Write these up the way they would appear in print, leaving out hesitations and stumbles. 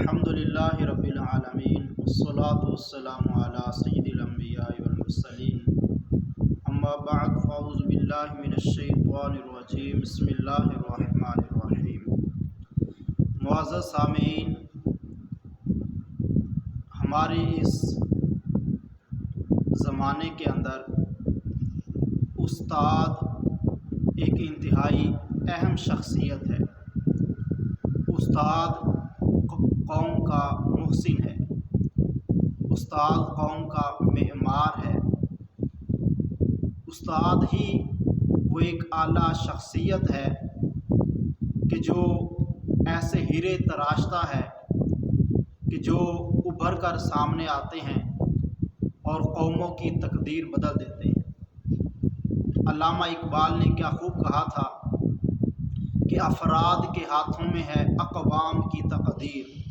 الحمد للہ رب العالمین والصلاة والسلام علی سید الانبیاء والمرسلین اما بعد فاعوذ باللہ من الشیطان الرجیم بسم اللہ الرحمن الرحیم۔ معزز سامعین، ہمارے اس زمانے کے اندر استاد ایک انتہائی اہم شخصیت ہے۔ استاد قوم کا محسن ہے، استاد قوم کا معمار ہے، استاد ہی وہ ایک اعلیٰ شخصیت ہے کہ جو ایسے ہیرے تراشتا ہے کہ جو ابھر کر سامنے آتے ہیں اور قوموں کی تقدیر بدل دیتے ہیں۔ علامہ اقبال نے کیا خوب کہا تھا کہ افراد کے ہاتھوں میں ہے اقوام کی تقدیر،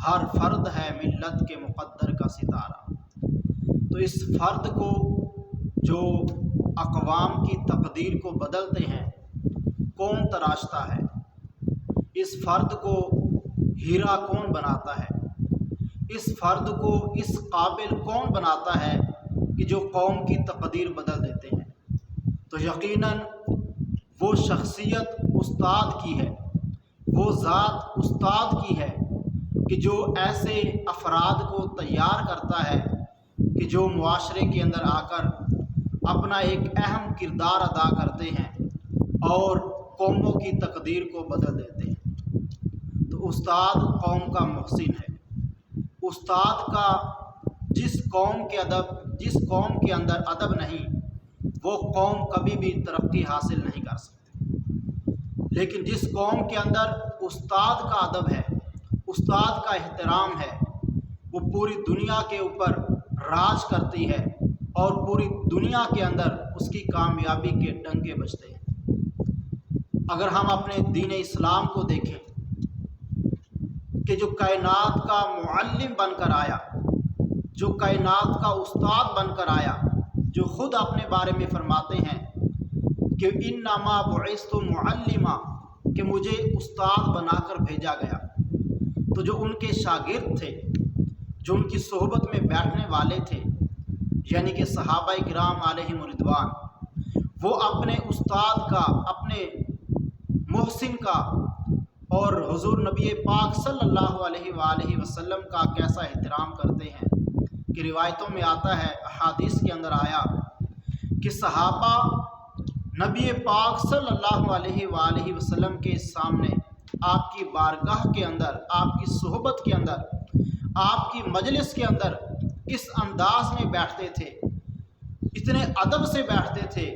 ہر فرد ہے ملت کے مقدر کا ستارہ۔ تو اس فرد کو جو اقوام کی تقدیر کو بدلتے ہیں کون تراشتا ہے؟ اس فرد کو ہیرا کون بناتا ہے؟ اس فرد کو اس قابل کون بناتا ہے کہ جو قوم کی تقدیر بدل دیتے ہیں؟ تو یقیناً وہ شخصیت استاد کی ہے، وہ ذات استاد کی ہے کہ جو ایسے افراد کو تیار کرتا ہے کہ جو معاشرے کے اندر آ کر اپنا ایک اہم کردار ادا کرتے ہیں اور قوموں کی تقدیر کو بدل دیتے ہیں۔ تو استاد قوم کا محسن ہے۔ استاد کا جس قوم کے اندر ادب نہیں، وہ قوم کبھی بھی ترقی حاصل نہیں کر سکتی۔ لیکن جس قوم کے اندر استاد کا ادب ہے، استاد کا احترام ہے، وہ پوری دنیا کے اوپر راج کرتی ہے اور پوری دنیا کے اندر اس کی کامیابی کے ڈنکے بجتے ہیں۔ اگر ہم اپنے دین اسلام کو دیکھیں کہ جو کائنات کا معلم بن کر آیا، جو کائنات کا استاد بن کر آیا، جو خود اپنے بارے میں فرماتے ہیں کہ انما بعثت معلما، کہ مجھے استاد بنا کر بھیجا گیا، تو جو ان کے شاگرد تھے، جو ان کی صحبت میں بیٹھنے والے تھے، یعنی کہ صحابہ کرام علیہم رضوان، وہ اپنے استاد کا، اپنے محسن کا اور حضور نبی پاک صلی اللہ علیہ وآلہ وسلم کا کیسا احترام کرتے ہیں کہ روایتوں میں آتا ہے، احادیث کے اندر آیا کہ صحابہ نبی پاک صلی اللہ علیہ وآلہ وسلم کے سامنے، آپ کی بارگاہ کے اندر، آپ کی صحبت کے اندر، آپ کی مجلس کے اندر اس انداز میں بیٹھتے تھے، اتنے ادب سے بیٹھتے تھے،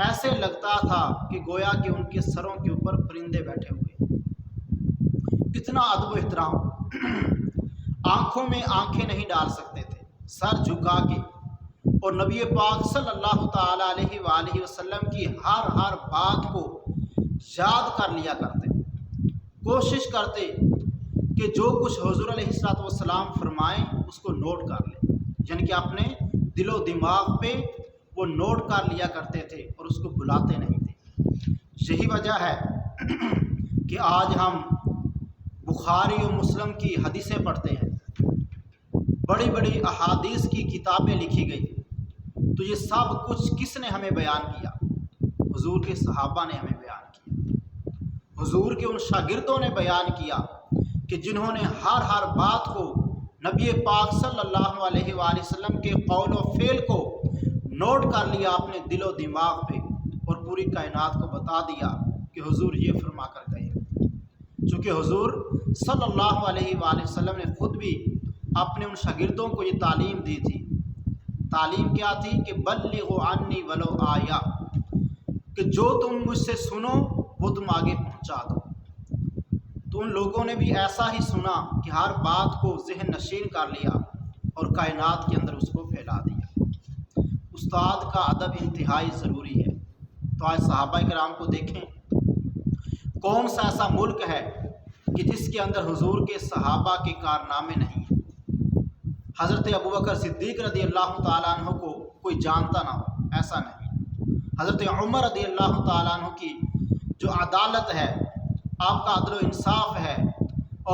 ایسے لگتا تھا کہ گویا کہ ان کے سروں کے اوپر پرندے بیٹھے ہوئے۔ اتنا ادب و احترام، آنکھوں میں آنکھیں نہیں ڈال سکتے تھے، سر جھکا کے، اور نبی پاک صلی اللہ تعالی علیہ وآلہ وسلم کی ہر بات کو یاد کر لیا کرتے، کوشش کرتے کہ جو کچھ حضور علیہ السلام فرمائیں اس کو نوٹ کر لیں، یعنی کہ اپنے دل و دماغ پہ وہ نوٹ کر لیا کرتے تھے اور اس کو بھلاتے نہیں تھے۔ یہی وجہ ہے کہ آج ہم بخاری و مسلم کی حدیثیں پڑھتے ہیں، بڑی بڑی احادیث کی کتابیں لکھی گئی، تو یہ سب کچھ کس نے ہمیں بیان کیا؟ حضور کے صحابہ نے ہمیں بیان کیا، حضور کے ان شاگردوں نے بیان کیا کہ جنہوں نے ہر بات کو نبی پاک صلی اللہ علیہ وآلہ وسلم کے قول و فعل کو نوٹ کر لیا اپنے دل و دماغ پہ، اور پوری کائنات کو بتا دیا کہ حضور یہ فرما کر گئے۔ چونکہ حضور صلی اللہ علیہ وآلہ وسلم نے خود بھی اپنے ان شاگردوں کو یہ تعلیم دی تھی۔ تعلیم کیا تھی کہ بلغوا عنی ولو آیا، کہ جو تم مجھ سے سنو وہ تم آگے پہنچا دو۔ تو ان لوگوں نے بھی ایسا ہی سنا کہ ہر بات کو ذہن نشین کر لیا اور کائنات کے اندر اس کو پھیلا دیا۔ استاد کا ادب انتہائی ضروری ہے۔ تو آج صحابہ کرام کو دیکھیں، کون سا ایسا ملک ہے کہ جس کے اندر حضور کے صحابہ کے کارنامے نہیں ہیں؟ حضرت ابوبکر صدیق رضی اللہ تعالیٰ عنہ کو کوئی جانتا نہ ہو، ایسا نہیں۔ حضرت عمر رضی اللہ تعالیٰ عنہ کی جو عدالت ہے، آپ کا عدل و انصاف ہے،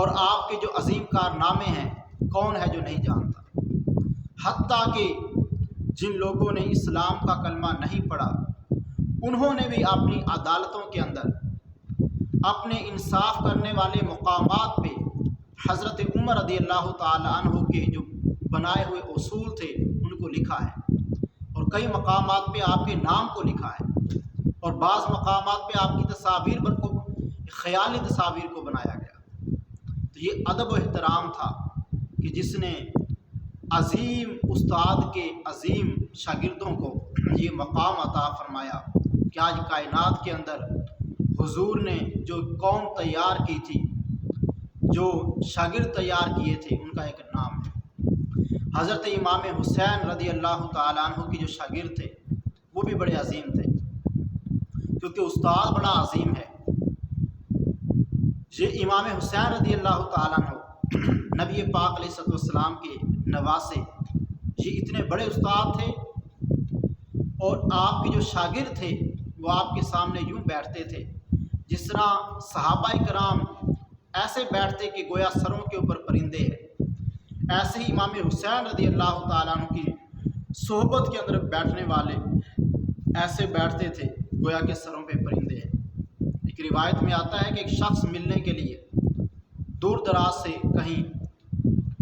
اور آپ کے جو عظیم کارنامے ہیں کون ہے جو نہیں جانتا؟ حتیٰ کہ جن لوگوں نے اسلام کا کلمہ نہیں پڑھا انہوں نے بھی اپنی عدالتوں کے اندر اپنے انصاف کرنے والے مقامات پہ حضرت عمر رضی اللہ تعالیٰ عنہ کے جو بنائے ہوئے اصول تھے ان کو لکھا ہے، اور کئی مقامات پہ آپ کے نام کو لکھا ہے، اور بعض مقامات پہ آپ کی تصاویر کو، خیالی تصاویر کو بنایا گیا۔ تو یہ ادب و احترام تھا کہ جس نے عظیم استاد کے عظیم شاگردوں کو یہ مقام عطا فرمایا کہ آج کائنات کے اندر حضور نے جو قوم تیار کی تھی، جو شاگرد تیار کیے تھے، ان کا ایک نام ہے۔ حضرت امام حسین رضی اللہ تعالیٰ عنہ کی جو شاگرد تھے وہ بھی بڑے عظیم تھے، کیونکہ استاد بڑا عظیم ہے۔ یہ امام حسین رضی اللہ تعالیٰ عنہ نبی پاک علیہ السلام کے نواسے، یہ اتنے بڑے استاد تھے، اور آپ کے جو شاگرد تھے وہ آپ کے سامنے یوں بیٹھتے تھے جس طرح صحابہ کرام ایسے بیٹھتے کہ گویا سروں کے اوپر پرندے ہیں، ایسے ہی امام حسین رضی اللہ تعالیٰ عنہ کی صحبت کے اندر بیٹھنے والے ایسے بیٹھتے تھے گویا کہ سروں پہ پرندے ہیں۔ ایک روایت میں آتا ہے کہ ایک شخص ملنے کے لیے دور دراز سے کہیں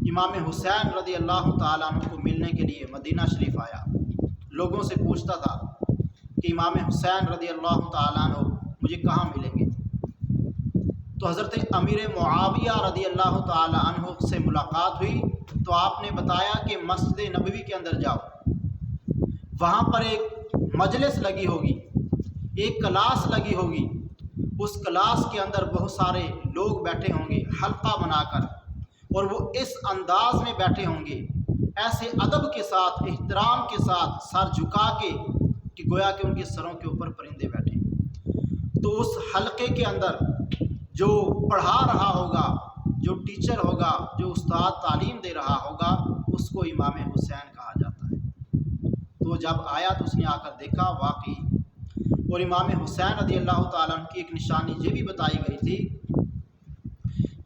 امام حسین رضی اللہ تعالیٰ عنہ کو ملنے کے لیے مدینہ شریف آیا، لوگوں سے پوچھتا تھا کہ امام حسین رضی اللہ تعالیٰ عنہ مجھے کہاں ملیں گے؟ تو حضرت امیر معاویہ رضی اللہ تعالیٰ عنہ سے ملاقات ہوئی تو آپ نے بتایا کہ مسجد نبوی کے اندر جاؤ، وہاں پر ایک مجلس لگی ہوگی، ایک کلاس لگی ہوگی، اس کلاس کے اندر بہت سارے لوگ بیٹھے ہوں گے حلقہ بنا کر، اور وہ اس انداز میں بیٹھے ہوں گے، ایسے ادب کے ساتھ، احترام کے ساتھ، سر جھکا کے کہ گویا کہ ان کے سروں کے اوپر پرندے بیٹھے۔ تو اس حلقے کے اندر جو پڑھا رہا ہوگا، جو ٹیچر ہوگا، جو استاد تعلیم دے رہا ہوگا، اس کو امام حسین کہا جاتا ہے۔ تو جب آیا تو اس نے آ کر دیکھا واقعی، اور امام حسین رضی اللہ تعالیٰ عنہ کی ایک نشانی یہ بھی بتائی گئی تھی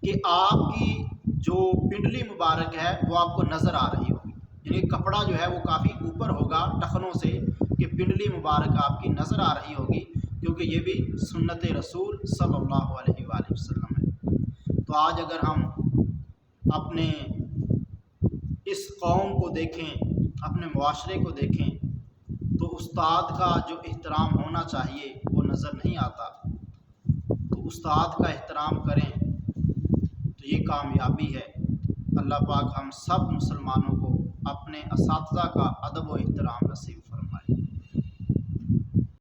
کہ آپ کی جو پنڈلی مبارک ہے وہ آپ کو نظر آ رہی ہوگی، یعنی کپڑا جو ہے وہ کافی اوپر ہوگا ٹخنوں سے کہ پنڈلی مبارک آپ کی نظر آ رہی ہوگی، کیونکہ یہ بھی سنت رسول صلی اللہ علیہ وآلہ وسلم ہے۔ تو آج اگر ہم اپنے اس قوم کو دیکھیں، اپنے معاشرے کو دیکھیں، تو استاد کا جو احترام ہونا چاہیے وہ نظر نہیں آتا۔ تو استاد کا احترام کریں تو یہ کامیابی ہے۔ اللہ پاک ہم سب مسلمانوں کو اپنے اساتذہ کا ادب و احترام نصیب فرمائے۔